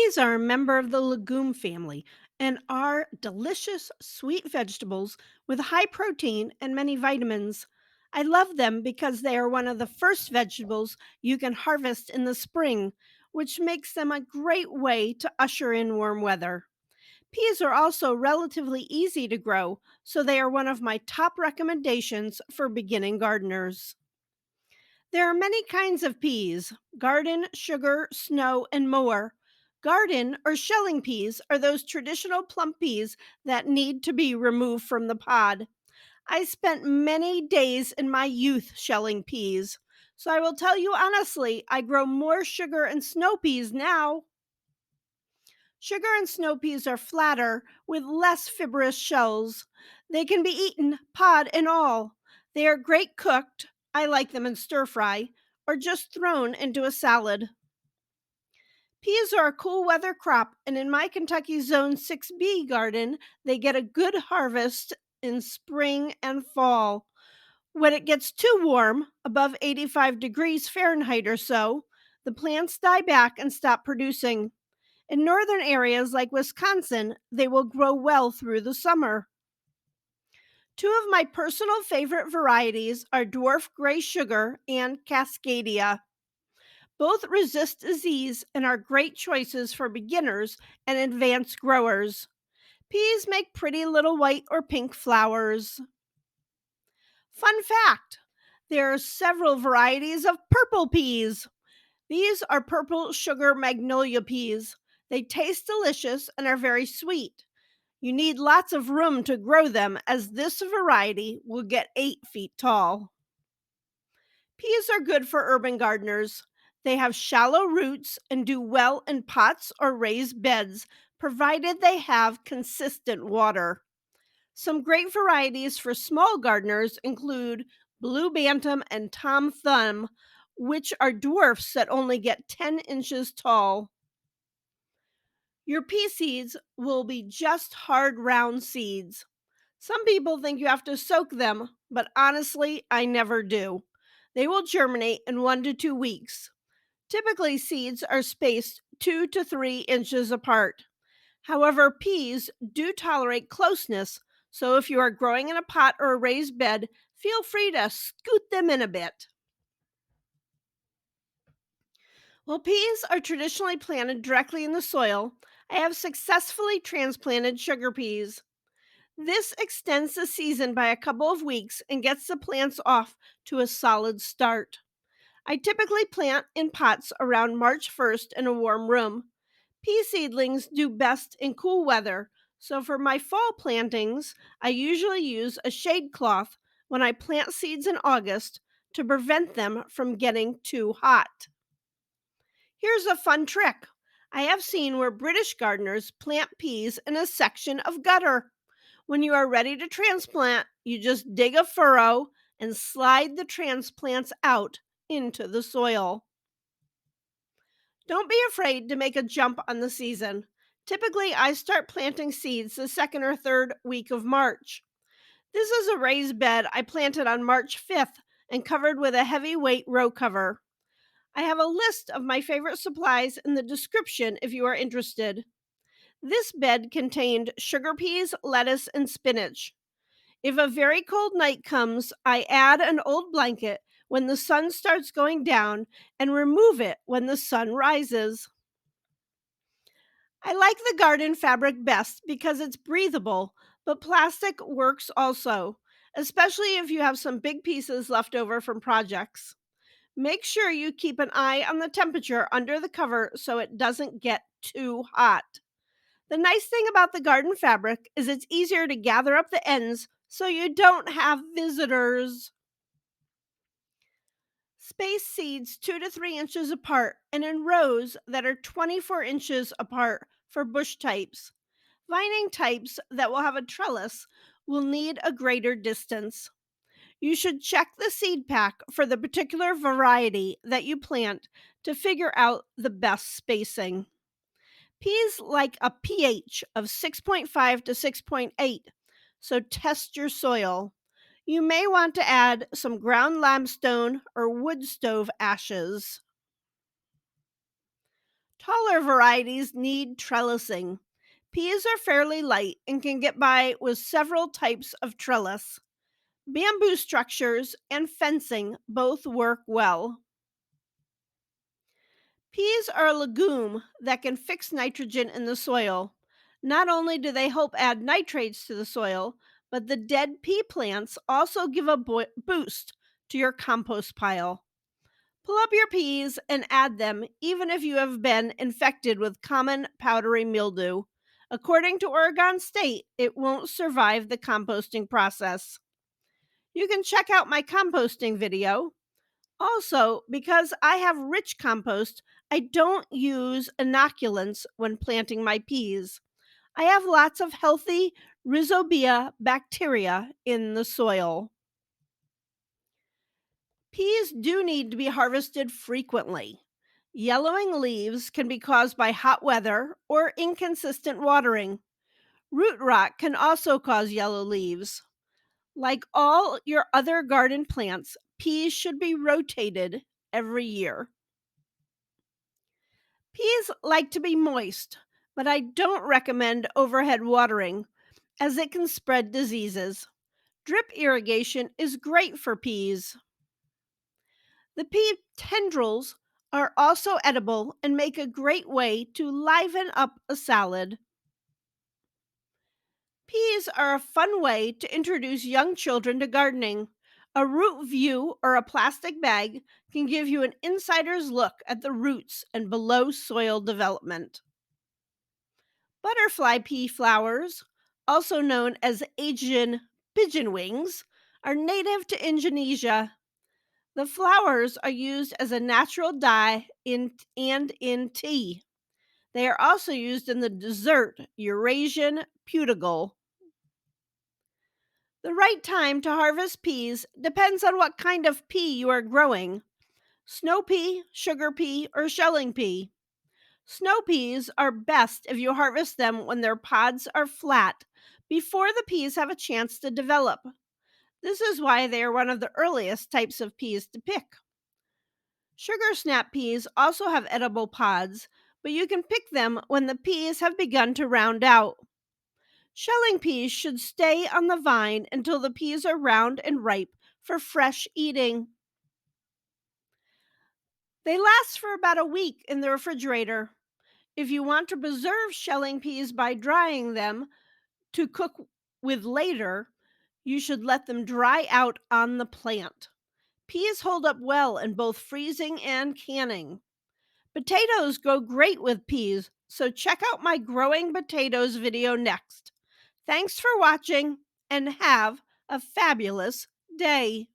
Peas are a member of the legume family and are delicious sweet vegetables with high protein and many vitamins. I love them because they are one of the first vegetables you can harvest in the spring, which makes them a great way to usher in warm weather. Peas are also relatively easy to grow, so they are one of my top recommendations for beginning gardeners. There are many kinds of peas: garden, sugar, snow, and mower. Garden or shelling peas are those traditional plump peas that need to be removed from the pod. I spent many days in my youth shelling peas, so I will tell you honestly, I grow more sugar and snow peas now. Sugar and snow peas are flatter with less fibrous shells. They can be eaten, pod and all. They are great cooked. I like them in stir fry or just thrown into a salad. Peas are a cool weather crop, and in my Kentucky Zone 6B garden, they get a good harvest in spring and fall. When it gets too warm, above 85 degrees Fahrenheit or so, the plants die back and stop producing. In northern areas like Wisconsin, they will grow well through the summer. Two of my personal favorite varieties are dwarf gray sugar and Cascadia. Both resist disease and are great choices for beginners and advanced growers. Peas make pretty little white or pink flowers. Fun fact: there are several varieties of purple peas. These are purple sugar magnolia peas. They taste delicious and are very sweet. You need lots of room to grow them, as this variety will get 8 feet tall. Peas are good for urban gardeners. They have shallow roots and do well in pots or raised beds, provided they have consistent water. Some great varieties for small gardeners include Blue Bantam and Tom Thumb, which are dwarfs that only get 10 inches tall. Your pea seeds will be just hard, round seeds. Some people think you have to soak them, but honestly, I never do. They will germinate in 1 to 2 weeks. Typically, seeds are spaced 2 to 3 inches apart. However, peas do tolerate closeness, so if you are growing in a pot or a raised bed, feel free to scoot them in a bit. While peas are traditionally planted directly in the soil, I have successfully transplanted sugar peas. This extends the season by a couple of weeks and gets the plants off to a solid start. I typically plant in pots around March 1st in a warm room. Pea seedlings do best in cool weather, so for my fall plantings, I usually use a shade cloth when I plant seeds in August to prevent them from getting too hot. Here's a fun trick: I have seen where British gardeners plant peas in a section of gutter. When you are ready to transplant, you just dig a furrow and slide the transplants out into the soil. Don't be afraid to make a jump on the season. Typically, I start planting seeds the second or third week of March. This is a raised bed I planted on March 5th and covered with a heavyweight row cover. I have a list of my favorite supplies in the description if you are interested. This bed contained sugar peas, lettuce, and spinach. If a very cold night comes, I add an old blanket when the sun starts going down and remove it when the sun rises. I like the garden fabric best because it's breathable, but plastic works also, especially if you have some big pieces left over from projects. Make sure you keep an eye on the temperature under the cover so it doesn't get too hot. The nice thing about the garden fabric is it's easier to gather up the ends so you don't have visitors. Space seeds 2 to 3 inches apart and in rows that are 24 inches apart for bush types. Vining types that will have a trellis will need a greater distance. You should check the seed pack for the particular variety that you plant to figure out the best spacing. Peas like a pH of 6.5 to 6.8, so test your soil. You may want to add some ground limestone or wood stove ashes. Taller varieties need trellising. Peas are fairly light and can get by with several types of trellis. Bamboo structures and fencing both work well. Peas are a legume that can fix nitrogen in the soil. Not only do they help add nitrates to the soil, but the dead pea plants also give a boost to your compost pile. Pull up your peas and add them even if you have been infected with common powdery mildew. According to Oregon State, it won't survive the composting process. You can check out my composting video. Also, because I have rich compost, I don't use inoculants when planting my peas. I have lots of healthy rhizobia bacteria in the soil. Peas do need to be harvested frequently. Yellowing leaves can be caused by hot weather or inconsistent watering. Root rot can also cause yellow leaves. Like all your other garden plants, peas should be rotated every year. Peas like to be moist, but I don't recommend overhead watering as it can spread diseases. Drip irrigation is great for peas. The pea tendrils are also edible and make a great way to liven up a salad. Peas are a fun way to introduce young children to gardening. A root view or a plastic bag can give you an insider's look at the roots and below soil development. Butterfly pea flowers, also known as Asian pigeon wings, are native to Indonesia. The flowers are used as a natural dye and in tea. They are also used in the dessert Eurasian putigal. The right time to harvest peas depends on what kind of pea you are growing: snow pea, sugar pea, or shelling pea. Snow peas are best if you harvest them when their pods are flat before the peas have a chance to develop. This is why they are one of the earliest types of peas to pick. Sugar snap peas also have edible pods, but you can pick them when the peas have begun to round out. Shelling peas should stay on the vine until the peas are round and ripe for fresh eating. They last for about a week in the refrigerator. If you want to preserve shelling peas by drying them to cook with later, you should let them dry out on the plant. Peas hold up well in both freezing and canning. Potatoes go great with peas, so check out my growing potatoes video next. Thanks for watching and have a fabulous day.